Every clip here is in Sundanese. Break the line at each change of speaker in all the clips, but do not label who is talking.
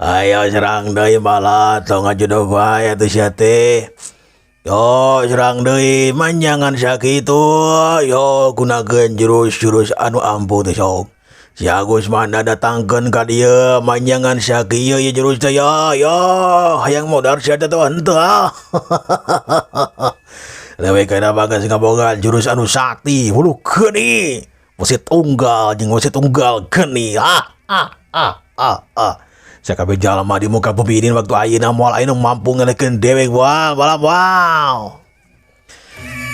Ayo serang deui bala tong ngajodoh aya teh sia teh. Yo serang deui manjangan sakitu. Yo gunakeun jurus-jurus anu ampuh teh sok. Si Agus mana datangkeun ka dieu manjangan sakieu ye jurus teh yo. Yo hayang modar sia teh henteu ah. Lewe kana bagas ngabogaan jurus anu sakti hulu geuni. Wasit tunggal jeung wasit tunggal geni sakabeh jalma di muka bumi ini waktu ayeuna moal ayeuna mampu ngelekeun dewek balam wow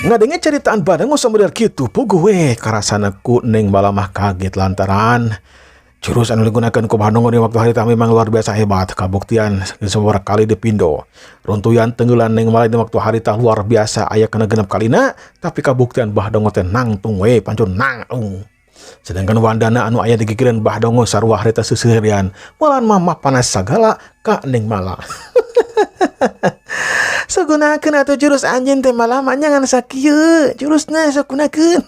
ngadenge ceritaan badangu samodel kitu puguh we karasana ku Neng Balamah kaget lantaran jurus anu digunakeun ku Bandung di waktu harita memang luar biasa hebat kabuktian sabaraha kali dipindo runtuyan tenggelan Neng Malah di waktu harita luar biasa aya kana genep kalina tapi kabuktian Bahdongo teh nangtung we pancun nangtung sedangkan wandana anu aya di gigireun Bahdongo sarua harita seuseurian moalan mamah panas sagala ka Neng Malah sagunakeun atuh jurus anjeun teh malah manjangan sakieu jurusna sok gunakeun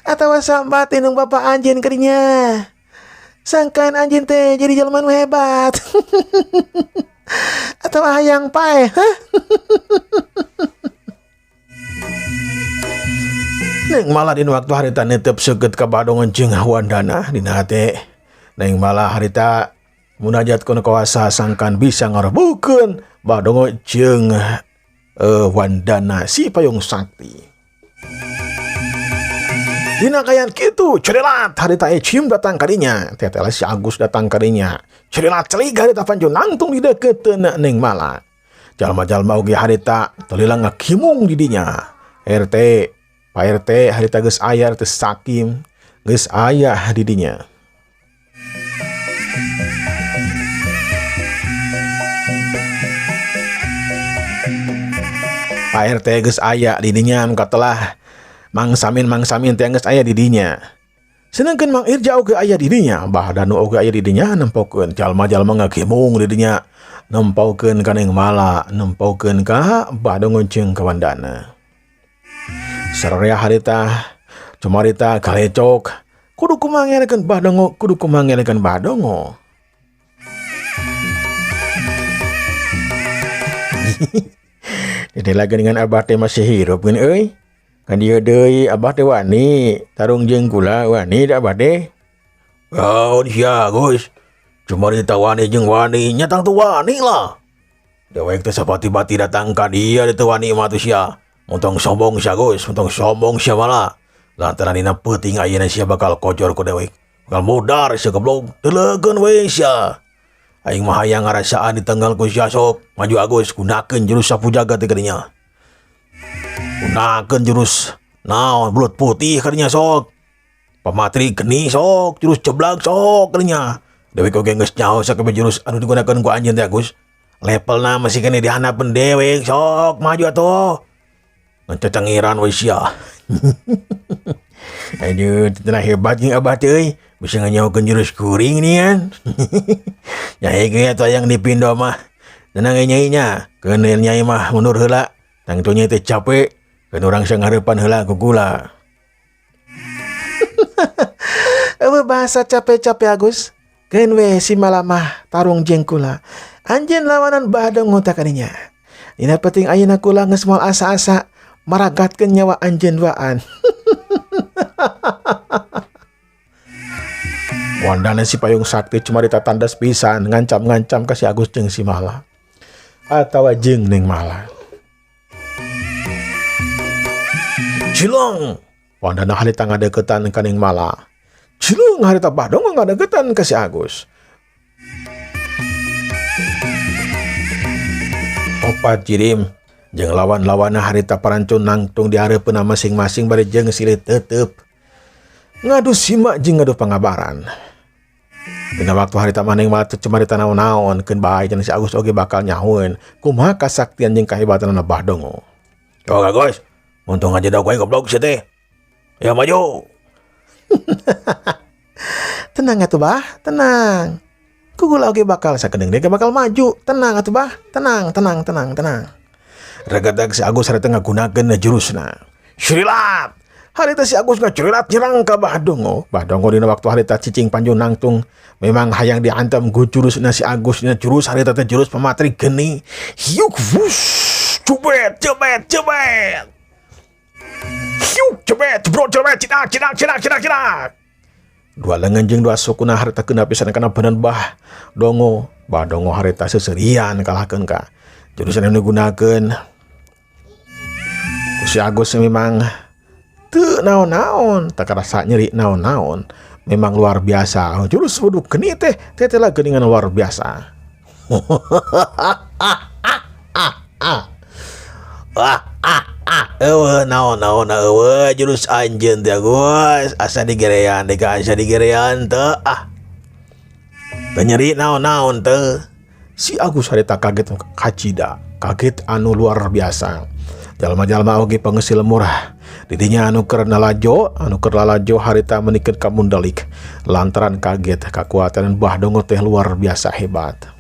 atawa sambat indung bapak anjeun kadinya sangkan anjeun teh jadi jelema nu hebat atawa hayang pae Neng Malah dina waktu harita netep seukeut ka Bahdongo jeung wandana dina teh Neng Malah harita munajat kuna kawasa sangkan bisa ngarebukeun Bahdongo jeung wandana si payung sakti. Dina kayan kitu cerelat harita Ecim datang kadinya tetela si Agus datang kadinya cerelat celig harita panjun nangtung di deketeun Neng Malah jalma-jalma oge harita teulilang ngakimung di dinya RT Pak RT harita geus aya teh sakim geus aya di dinya. Pak RT geus aya di dinya anu katelah Mang Samin teh geus aya di dinya. Sedangkeun Mang Irja oge aya di dinya, Bahdanu oge aya di dinya nempokeun jalma-jalma ngakimung di dinya nempokeun ka Neng Malah, nempokeun ka Bahdongo jeung ka wandana. Sararea harita cumarita galecok kudu kumaha ngelekeun Bahdongo. Jadi lagi dengan abah teh masih hirup kan euy. Kan dieu deui abah teh wani tarung jeung kula wani da abah teh. Oh sia Gus. Cumarita wani jeung wani nyatang tu wani lah. Dewek teh sapati-pati datang ka dia teh wani mah teh sia. Muntong sombong sia Gus, muntong sombong sia malah. Lantaran dina peuting ayeuna sia bakal kocor ku dewek. Bakal modar sia goblok. Teulegeun we sia. Aing mah hayang ngarasaan ditenggal ku sia sok. Maju Agus gunakeun jurus sapu jagat teh kadinya. Gunakeun jurus naon bulut putih kadinya sok. Pamatri geni sok, jurus ceblak sok kadinya. Dewek oge geus nyaho sakabeh jurus anu digunakeun ku anjeun teh Agus. Levelna masih kene dihandapkeun dewek sok maju atuh. Ngecengiran we sia. Aduh, tenang hebat jeung abah teh euy. Bisa nganyahokeun jurus kuring nih kan. Nyai ge atuh yang dipindo mah. Tenang nyai nya. Keun nyai mah mundur heula. Tang tu nyai teh capek. Keun urang sangarepan heula ku kula. Eueuh bahasa capek-capek Agus. Keun we si Malah mah tarung jeung kula. Anjeun lawanan Bahdongo teh kadinya. Dina penting ayeuna kula geus moal asa-asa maragatkeun nyawa anjeun waan. Wandana si payung sakti cuma tandas pisan ngancam-ngancam ka si Agus jeung si Malah. Atawa jeung Neng Malah. Cilong. Wandana harita ngadeukeutan ka Neng Malah. Cilong harita Bahdongo ngadeukeutan ka si Agus. Opat jirim jeung lawan-lawanna harita parancun nangtung di hareupeunna masing-masing bari jeung silih teuteup. Ngadu simak jeung ngadu pangabaran. Dina waktu harita Neng Malah teu cumarita naon-naon keun bae jeung si Agus oge bakal nyahoeun kumaha kasaktian jeung kahebatanna Bahdongo. Yo Agus, untung aja da kowe goblok sia teh. Ya maju.
Tenang atuh Bah, tenang.
Kugula oge bakal sakedeung dia bakal maju. Tenang atuh bah, tenang. Regadag si Agus harita ngagunakeun jurusna. Syrilat. Harita si Agus ngacurilat nyerang ka Bahdongo. Bahdongo dina waktu harita cicing panjung nangtung memang hayang dihantam ku jurusna si Agus. Dina jurus harita teh jurus pematri geni. Hiuk wush. Cubet. Hiuk cebet, cidak. Dua lengan jeung dua sukuna harita kena pisan kana beunang Bahdongo. Bahdongo harita seserian kalahkeun ka jurusan yang digunakeun ku si Agus memang teu naon-naon, tak rasa nyeri naon-naon. Memang luar biasa. Jurus wudu geni teh lah geuningan luar biasa. Naon jurus anjeun teh Gus, asa digerean teu teu nyeri naon teu. Si Agus harita kaget kacida, kaget anu luar biasa. Jalma-jalma oge pangeusi lemur. Didinya anu keur lalajo harita menikeun ka Mundalik lantaran kaget kakuatan Bahdongo teh luar biasa hebat.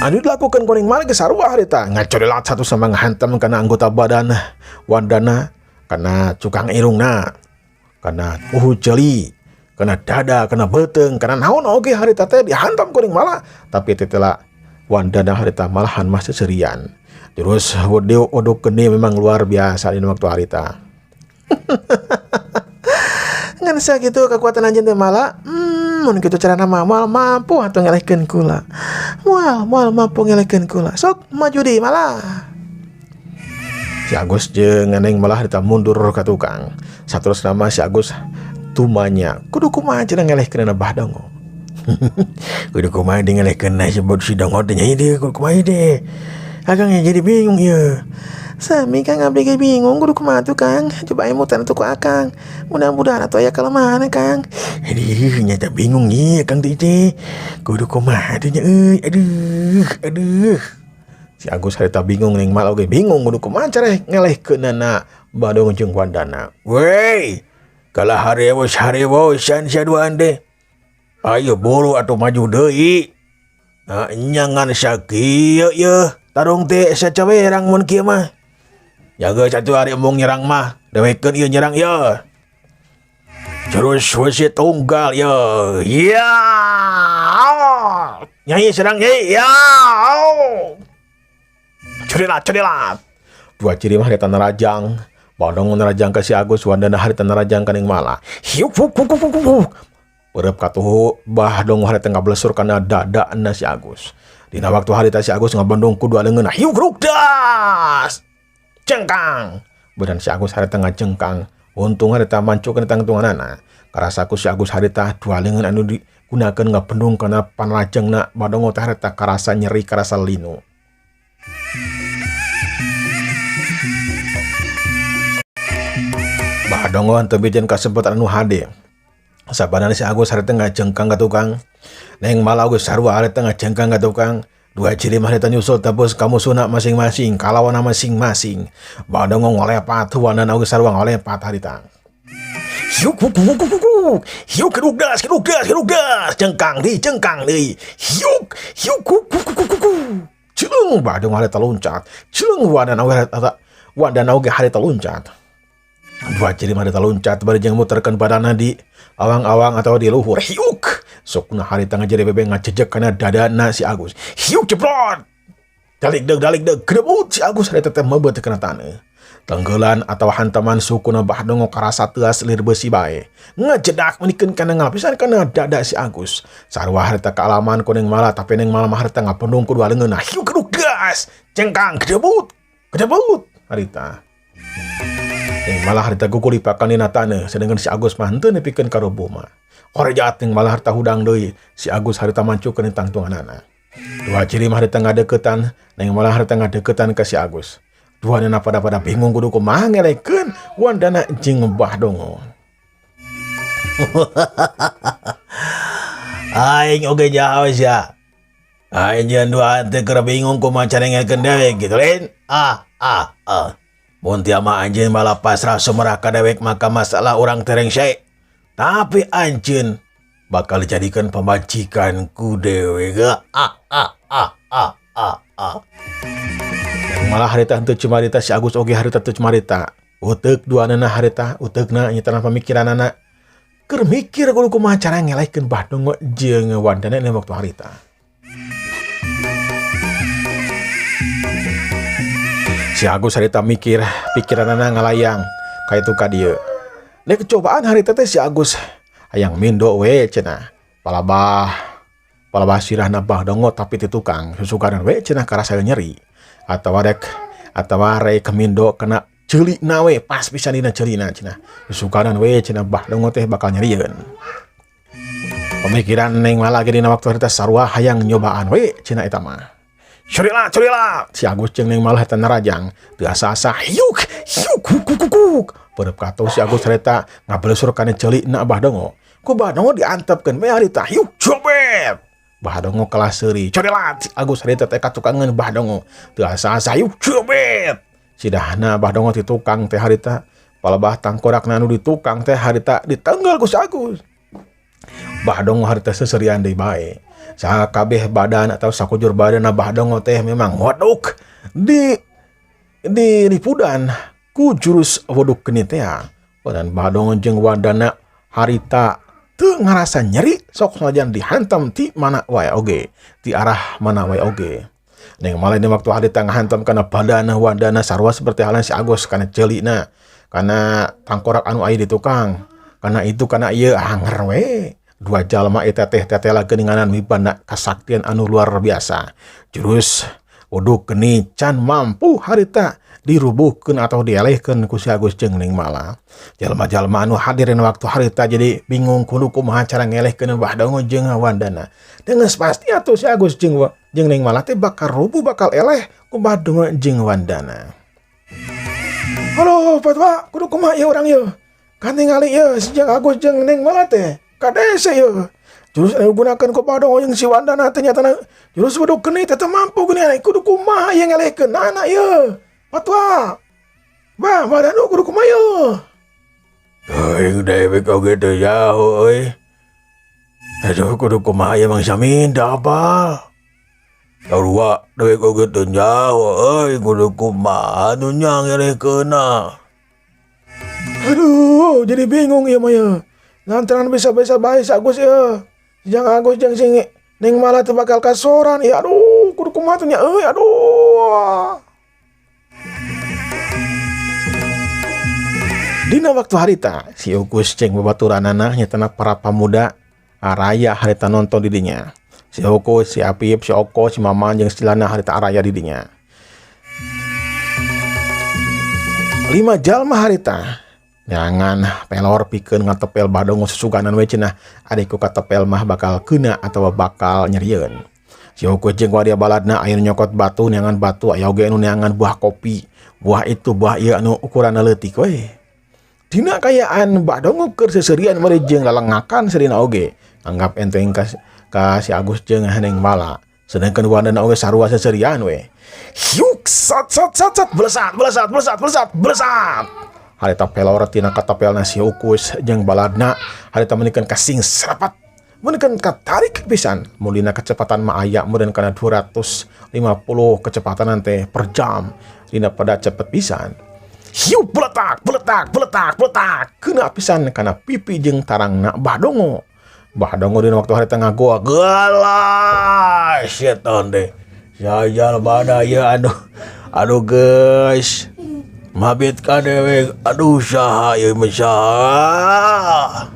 Anu dilakukan kuning malah ge sarua harita ngacorilat satu sama ngahantam kana anggota badan Wandana, kana cukang irungna, kana uhu ceuli, kana dada, kana beuteung, kana naon oge harita teh dihantam kuning malah. Tapi tetela Wandana harita malahan mah seserian. Terus wudu geni memang luar biasa di waktu harita. Ngan sakitu kekuatan anjeun teh malah mun kitu carana mah moal mampu atuh ngelehkeun kula. Moal mampu ngelehkeun kula. Sok maju deui malah. Si Agus jeung nganeng malah harita mundur ka tukang. Saterus nama si Agus tumanya kudu kumaha cenah ngelehkeun Bahdongo. Kudu kumaha ngelehkeun sebab si Dongo teh nya ieu kudu kumaha deh. Akang jadi bingung ya. Sami Kang abdi ge bingung kudu kumaha tuh Kang. Coba emutan atuh ku Akang. Mudah-mudahan atuh aya kelemahan Kang. Aduh nya teh bingung ieu Kang teh. Kudu kumaha teh nya euy. Aduh. Si Agus harita bingung ning mal oge bingung kudu kumaha cara ngelehkeunana Bahdongo jeung Wandana. Weh. Kalah harewo san saduaan deh. Ayo buru atuh maju deui. Nyangan sakieu yeuh. Tarung teh sacawerang mun kieu mah. Jaga satu hari embung nyerang mah, dewekeun ieu nyerang ya. Terus wesi tunggal ya. Ya. Nyai serang nyai. Ya. Curilat. Dua ciri mah harita narajang. Bahdongo narajang ka si Agus, Wandana harita narajang ka ning malah. Hiuk. Urep katuhu Bahdongo harita ngablesur kana dadaana si Agus. Dina waktu harita si Agus ngabandung ku dua leungeunna. Hiuk rukdas. Cengkang. Badan si Agus harita ngacengkang. Untung harita mancukeun tangtunganana. Karasa ku si Agus harita dua leungeun anu digunakeun ngabandung kana panrajengna Bahdongo teh harita karasa nyeri, karasa linu. Bahdongo henteu bijen kasempatan anu hade. Sabana si Agus harita ngacengkang ka tukang. Neng malah Agus sarua harita ngacengkang ka tukang. Dua ciri mah harita nyusul tebus kamu sunak masing-masing, kalawana masing-masing. Bahdongo ngolepat, Wandana Agus sarua ngolepat harita. Hiuk kedugdas, cengkang deui. Hiuk. Ceung Bahdongo harita loncat. Ceung Wandana Agus harita loncat. Dua ciri mah harita loncat bari jeung muterkeun badanna di awang-awang atau di luhur. Hiuk. Sokna harita ngajari bebe ngacejek kana dadana si Agus. Hiuk jebrot. Dalik deug kedebut si Agus harita teh meubet kana taneuh. Tenggelan atau hantaman sukuna Bahdongo karasa teas lir besi bae. Ngajedak menikeun kana ngalapisan kana dada si Agus. Sarua harita kaalaman kuning malah tapi ning malah harita ngapendung ku dua leungeunna. Hiuk kedugdas. Cengkang kedebut harita. Yang malah harita gugul dipakan dina taneuh sedangkan si Agus mah henteu nepikeun ka rubuh mah. Korejat yang malah harita hudang deui si Agus harita mancukeun di tangtunganana. Dua ciri mah harita ngadeukeutan yang malah harita ngadeukeutan ka si Agus. Duana pada bingung kudu kumaha ngelehkeun Wandana jeung Bahdongo. Aing oge jaos ya. Aing jeung dua teh keur bingung kumaha cara ngelehkeun dewe gitu lain. Mun tia mah anjeun malah pasrah sumerah ka dewek maka masalah urang tereng sae. Tapi anjeun bakal dijadikan pemajikanku dewe ga. Yang malah harita henteu cumarita si Agus oge harita teu cumarita. Uteuk duanana harita, uteukna nyetana pamikiranana. Keur mikir kudu kumaha cara ngelehkeun Bahdongo jeung Wandana dina waktu harita. Si Agus harita mikir, pikiranana ngalayang kaitu ka dieu. Dek cobaan harita teh si Agus hayang mindo we cenah. Palabah sirahna Bahdongo tapi ti tukang susukanan we cenah karasa nyeri. Atawa rek kemindo kena ceulina we pas pisan dina ceulina cenah. Susukanan we cenah Bahdongo teh bakal nyerieun. Pemikiran Neng Mala ge dina waktu harita sarua hayang nyobaan we cenah eta mah. Curila si Agus jeung Neng Mala eta narajang teu asa-asa hiuk kuk. Peureup kato si Agus harita ngabelusur kana ceulina Bahdongo. Ku Bahdongo diantepkeun we harita hiuk cobet. Bahdongo kelas seuri. Curila si Agus harita teh katukangeun Bahdongo teu asa-asa hiuk cobet. Sidahna Bahdongo ti tukang teh harita palebah tangkorakna anu di tukang teh harita ditenggal ku si Agus. Bahdongo harita seuserian deui bae. Sakabeh badan atau sakujur badan Bahdongo teh memang waduk di pudan ku jurus waduk keuni teh. Dan Bahdongo jeung Wandana harita teu ngarasa nyeri sok sajan dihantam ti mana wae oge, ti arah mana wae oge. Neng Mala dina waktu harita ngahantam kana badan Wandana sarua seperti halnya si Agus kana ceulina, kana tangkorak anu aya di tukang. Kana itu kana ieu anger we. Dua jalma eta teh tetela geuninganan mibanda kasaktian anu luar biasa. Jurus uduk geni can mampu harita dirubuhkeun atau dielehkeun ku si Agus jeung Neng Mala. Jalma-jalma anu hadir dina waktu harita jadi bingung kudu kumaha cara ngelehkeun Bahdongo jeung Wandana. Geus pasti atuh si Agus jeung Neng Mala teh bakal rubuh bakal eleh ku Bahdongo jeung Wandana. Halo Patwa, kudu kumaha ieu urang ieu? Kan ningali ieu si Agus jeung Neng Mala teh kadese yeuh. Jurus anu gunakeun ku Bahdongo jeung si Wandana teh nyatana jurus uduk keuni teh mampu geuning ane kudu kumaha yang ngelehkeun anak yeuh. Patwa. Bah, Bahdongo kudu kumaha yeuh? Teuing dewek oge teu jauh euy. Aduh kudu kumaha mang saminda apa? Sarua dewek oge teu jauh euy kudu kumaha anu nya ngelehkeunna. Aduh, jadi bingung ieu mah yeuh. Lantaran bisa-bisa bae si Agus ya. Jeung Agus jeung si Neng Mala teh bakal kasoran. Ya aduh, kudu kumaha teh nya euy aduh. Dina waktu harita si Ukus jeung babaturanana nyatana para pamuda araya harita nonton di dinya. Si Ukus, si Apip, si Oko, si Maman jeung si Lana harita araya di dinya. 5 jalma harita jangan pelor pikeun ngatepel Bahdongo susuganan we cenah adeku katepel mah bakal keuna atawa bakal nyerieun. Si Ukus jeung wadia baladna aya nyokot batu neangan batu aya oge anu neangan buah kopi. Buah itu buah ieu anu ukuranna leutik we. Dina kayaan Bahdongo keur seuserian meureun jeung lalengakan sadina oge. Anggap enteng ka si Agus jeung Neng Mala. Sedangkeun Wandana oge sarua seuserian we. Hiuk sat blesat. Harita pelor tina katapelna si Ukus jeung baladna harita menikeun kasing serapat menikeun katarik pisan mulina kecepatan mah aya meureun kana 250 kecepatan teh per jam dina pada cepet pisan. Hiu beletak keuna pisan kana pipi jeung tarangna Bahdongo. Bahdongo dina waktu harita ngagoa gelas setan deh. Jajal bada ieu aduh guys. Mabit ka dewek, aduh saha ieu saha.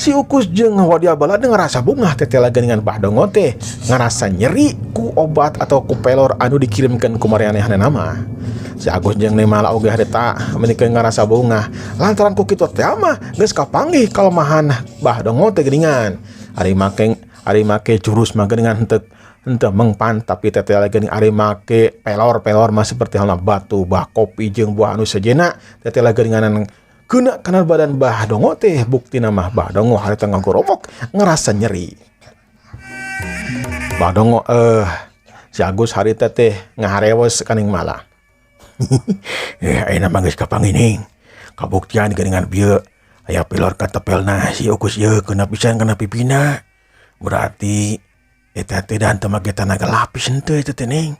Si Ukus jeung wadia balad ngarasa bungah tetela geuningan Bahdongo teh ngarasa nyeri ku obat atau ku pelor anu dikirimkeun ku mareanehna mah. Si Agus jeung Neng Mala oge harita menikeun ngarasa bungah lantaran ku kitu teh mah geus kapanggih kalemahan Bahdongo teh geuningan. Ari make jurus mah geuningan henteu mengpan tapi tetela geuning ari make pelor mah seperti halna batu, buah kopi jeung buah anu sejenna tetela geuninganan keuna kana badan Bahdongo teh buktina mah Bahdongo harita ngagorobok ngerasa nyeri. Bahdongo si Agus harita teh ngaharewes ka Neng Mala. Ayeuna mah geus kapangining. Kabuktian geuningan bieu aya pelor katepelna si Ukus ye kena pisan kena pipina. Berarti eta teh dan teu make tenaga lapis henteu eta teh ning.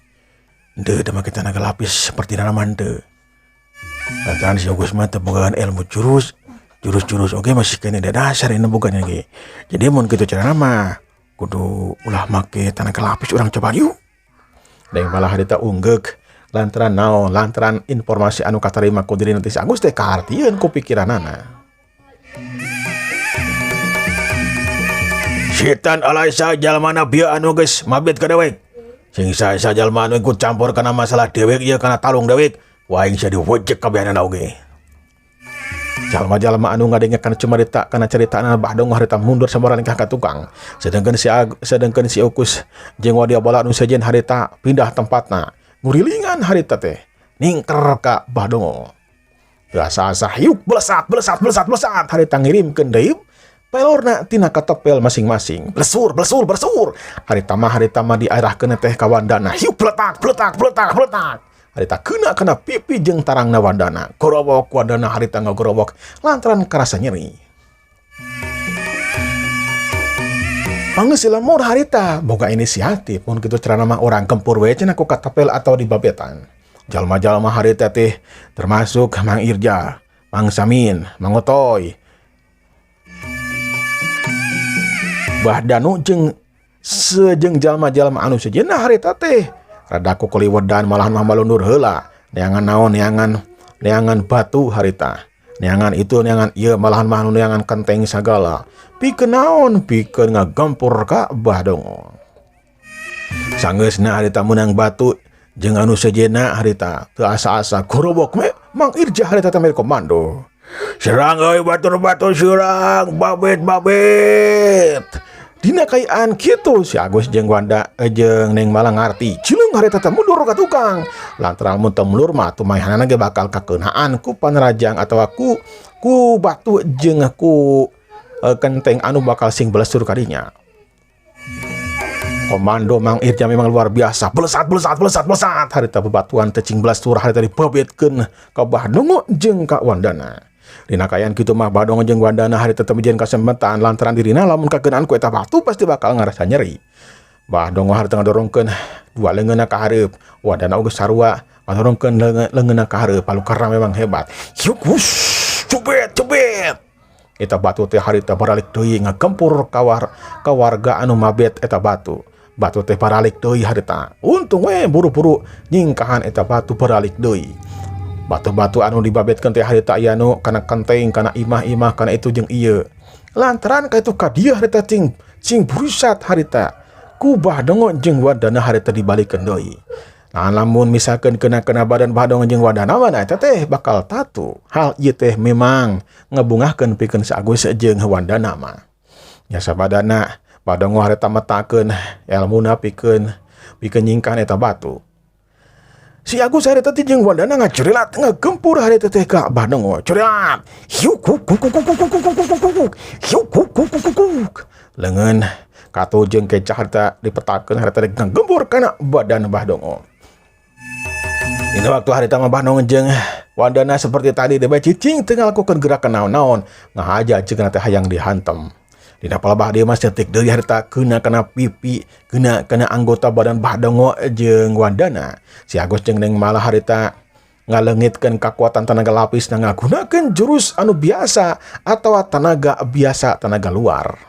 Henteu teu make tenaga lapis seperti nanaman teu. Lantaran si Ukus mah teu bogaan ilmu jurus oge masih kena dasar ini bukannya ge. Jadi mun kitu carana mah kudu ulah make tenaga lapis urang coba yuk. Dan malah harita unggek lantaran informasi anu katarima ku diri nanti si Agus teh kahartieun ku pikiranana. Setan alaisa jalmana bieu anu geus mabit ka dewek. Sing sae jalma anu ikut campur kana masalah dewek ieu kana talung dewek, waing sia diwejek kabehanana oge. Jalma-jalma anu ngadengekeun cumarita kana caritana Bahdong harita mundur sambaran ka tukang. Sedangkan si Ukus jeung wadia bola anu sejen harita pindah tempatna. Ngurilingan harita teh ningker ka Bahdong. Biasa hiuk belesat harita ngirimkeun deui pelorna tina katepel masing-masing. Blesur. Harita mah diarahkeun teh ka wandana. Hiuk pletak. Harita kena pipi jeung tarangna wandana. Gorowok wandana harita ngagorowok lantaran karasa nyeri. Panggeus lemur harita boga inisiatif mun kitu carana mah urang kempur we cenah ku katepel atau di babetan. Jalma-jalma harita teh termasuk Mang Irja, Mang Samin, Mang Otoy, Bahdanu jeung jalma-jalma anu sejenna harita teh rada kukoliwedan malahan mah malundur heula. Neangan batu harita. Neangan ieu malahan mah neangan kenteng sagala. Pikeun naon? Pikeun ngagempur ka Bahdong. Sanggeusna harita menang batu jeung anu sejenna harita teu asa-asa gorobok me Mang Irja harita teh komando. Serang euy batur-batur serang, babet. Dina kayaan kitu si Agus jeung Wanda jeung Neng Malang ngarti cileung harita teh mundur ka tukang. Lantaran mun teu mundur mah tumayahanana ge bakal kakeunaan ku panrajang atawa ku batu jeung ku kenteng anu bakal sing belesur kadinya. Komando Mang Irja memang luar biasa. Belesat harita bebatuan teh cing belesur harita dibabetkeun ka Bahdong jeung ka Wandana. Dina kayaan kitu mah Bahdong jeung Wandana harita teu mijeun kasempetan lantaran dirina lamun kakeunaan ku eta batu pasti bakal ngarasa nyeri. Bahdong harita ngadorongkeun dua leungeunna ka hareup. Wandana oge sarua ngadorongkeun leungeunna ka hareup. Palukarna memang hebat. Yuk cubet. Eta batu teh harita baralik deui ngagempur ka warga anu mabet eta batu. Batu teh baralik deui harita. Untung we buru-buru nyingkahan eta batu baralik deui. Batu-batu anu dibabetkeun teh harita aya nu kana kenteng, kana imah-imah, kana itu jeung ieu. Lantaran ka itu ka dieu harita cing burisat harita. Ku Bahdong jeung Wandana harita dibalikeun deui. Nah, lamun misalkan kena badan Bahdong jeung Wandana mah eta teh bakal tatu. Hal ieu teh memang ngebungahkeun pikeun si Agus jeung Wandana mah. Nya sabadana Bahdong harita metakeun elmuna pikeun nyingkahan eta batu. Si Agus harita teh jeung Wandana ngacurilat ngagempur harita teh ka Bahdong. Curilat. Leungeun katu jeung kecah harita dipetakeun harita ngagempur kana badan Bahdong. Dina waktu harita mah Bahdong jeung Wandana seperti tadi deui cicing teu ngalakukeun gerakan naon-naon ngahaja ceuk teh hayang dihantem. Dina palebah dieu mah setik deui harita keuna kana pipi, keuna anggota badan Bahdong jeung Wandana. Si Agus jeung Neng Malah harita ngaleungitkeun kakuatan tenaga lapis na ngagunakeun jurus anu biasa atawa tenaga luar.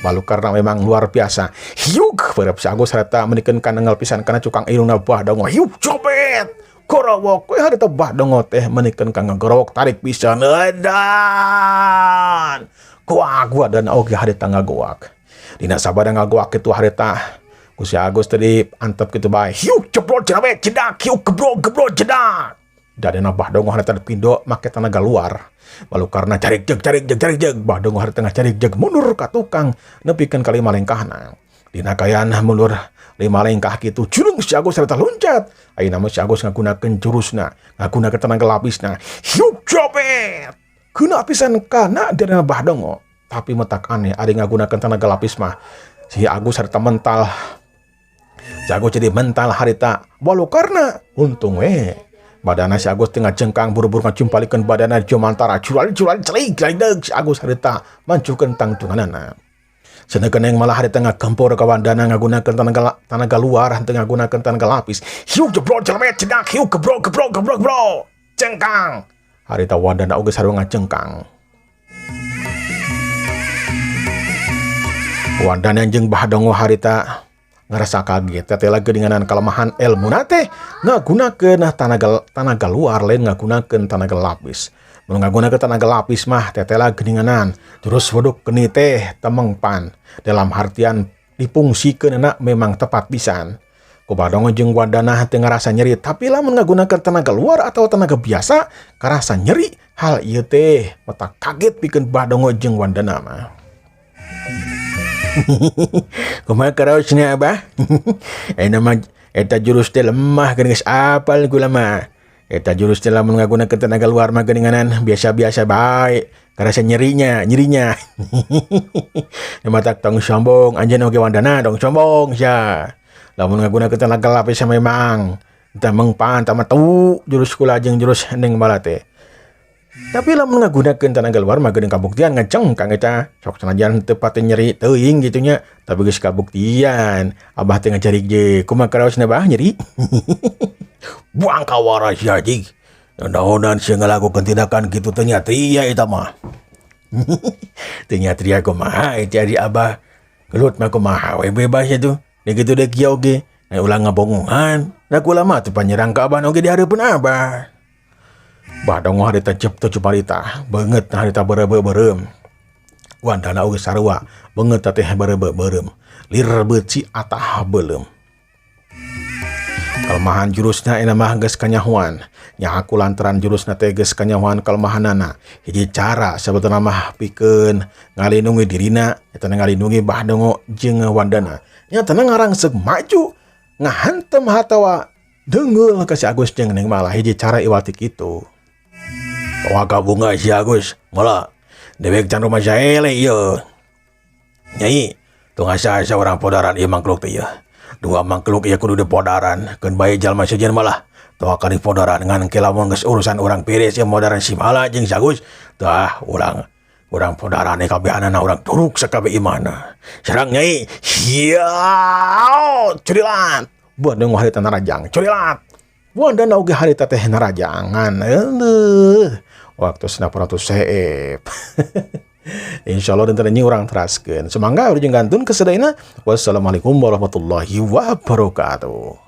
Balu karena memang luar biasa. Hiuk beureup si Agus harita menikeun kanengel pisan kana cukang irungna Bahdong. Hiuk copet. Gorowok we harita Bahdong teh menikeun ka ngagorowok tarik pisan. Edan. Gua dan oge harita ngagoak. Dina sabada ngagoak kitu harita ku si Agus tadi antep kitu bae. Hiuk jebrol jerawet jedak, hiuk gebrol jedak. Dadana Bahdong harita dipindo make tenaga luar. Balu karena carik jeg Bahdong harita ngacarik jeg mundur ka tukang nepikeun ka 5 lengkahna. Dina kayaan mundur 5 lengkah kitu julung si Agus harita loncat. Ayeuna mah si Agus ngagunakeun jurusna, ngagunakeun tenaga lapisna. Hiuk jopet. Keuna pisan kana dadana Bahdong. Tapi metak aneh ari ngagunakeun tenaga lapis mah si Agus harita mental. Si Agus jadi mental harita walau karena untung we Badana si Agus tengah jengkang buru-buru ngacumpalikeun badana di mantara cural-cural celik laideg si Agus harita mancukeun tangtunganana. Senekeun yang malah harita ngagempur ka Wandana ngagunakeun tenaga luar henteu ngagunakeun tenaga lapis. Hiu jebrol jelemet cedak hiu gebrol jengkang. Harita Wandana oge sarua ngajengkang. Wandana jeung Bahdongo harita ngerasa kaget tetela geuninganan kalemahan elmuna teh ngagunakeun tanaga luar lain ngagunakeun tanaga lapis. Mun ngagunakeun tanaga lapis mah tetela geuninganan terus weduk geni teh temengpan dalam artian dipungsikeunna memang tepat pisan. Ku Bahdongo jeung Wandana teu ngarasa nyeri tapi lamun ngagunakeun tanaga luar atau tanaga biasa karasa nyeri. Hal ieu teh mata kaget pikeun Bahdongo jeung Wandana mah. Kumaha karaosna Abah? Nama eta jurus teh lemah geus apal kula mah. Eta jurus teh lamun ngagunakeun tenaga luar mah geuninganan biasa-biasa bae. Karasa nyerinya. Mata tong sombong anjeun oge Wandana dong sombong sia. Lamun ngagunakeun tenaga lapis memang teu mengpan tama tu jurus kula jeung jurus Neng Bala teh. Tapi lamun ngagunakeun tenaga luar mah geuning kabuktian ngacengkang eta. Sok sanajan teu pati nyeri teuing gitu nya, tapi geus kabuktian. Abah teh ngajari ge kumaha karaosna Bah nyeri. Buang ka waras ya jig. Naon-naon sieun ngalakukeun tindakan kitu teh nya tria eta mah. Teu nya tria kumaha eta di Abah. Gelut mah kumaha we bebas atuh. Da kitu deuk kieu oge. Ulang ngabongongan. Da kula mah teu panyerang ka Abah oge di hareupeun Abah. Bahdongo harita cepto cuparita beungeut harita beureubeum. Wandana oge sarua beungeut teh beureubeum. Lir beuci atah beuleum. Kelemahan jurusna ena mah geus kanyahoan. Nya aku lantaran jurusna teh geus kanyahoan kelemahanana. Hiji cara sebetulna mah pikeun ngalindungi dirina eta ngalindungi Bahdongo jeung Wandana. Nya tenang ngarangseg maju ngahantem hatawa deungeul ka si Agus jeung Neng Bala hiji cara iwati kitu. Waka bunga si Agus malah dewek can rumah saele ieu. Nyai tong asa orang podaran ieu mangkluk teh ieu. Dua mangkluk ieu kudu dipodaran keun bae jalma sejen malah tong akan dipodaran ngan ke lamun geus urusan urang beres ieu modaran si Mala jeung si Agus tah urang podarane kabehanana urang turuk sakabeh imana. Sareng Nyai hiau curilat Bahdongo harita narajang curilat. Wandana oge harita teh narajangan. Waktu Snapuratus seep. Insyaallah dan tadi orang teraskeun. Semangga urang gantun kesedayana. Wassalamualaikum warahmatullahi wabarakatuh.